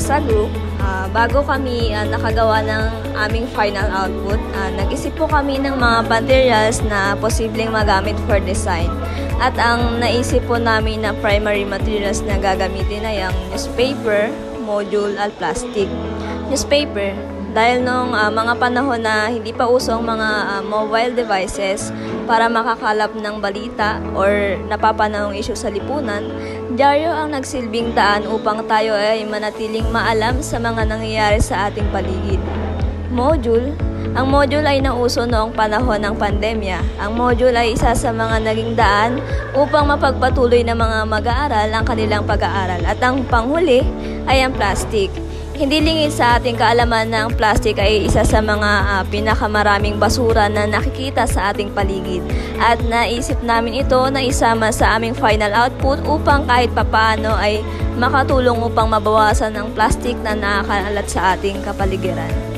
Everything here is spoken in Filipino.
as a group, bago kami nakagawa ng aming final output, nag-isip po kami ng mga materials na posibleng magamit for design. At ang naisip po namin na primary materials na gagamitin ay ang newspaper, module at plastic. Newspaper, dahil nung mga panahon na hindi pa uso ang mga mobile devices para makakalap ng balita or napapanahong issue sa lipunan, dyaryo ang nagsilbing daan upang tayo ay manatiling maalam sa mga nangyayari sa ating paligid. Module, ang module ay nauso noong panahon ng pandemya. Ang module ay isa sa mga naging daan upang mapagpatuloy ng mga mag-aaral ang kanilang pag-aaral. At ang panghuli ay ang plastic. Hindi lingid sa ating kaalaman na ang plastic ay isa sa mga pinakamaraming basura na nakikita sa ating paligid. At naisip namin ito na isama sa aming final output upang kahit papaano ay makatulong upang mabawasan ang plastic na nakakalat sa ating kapaligiran.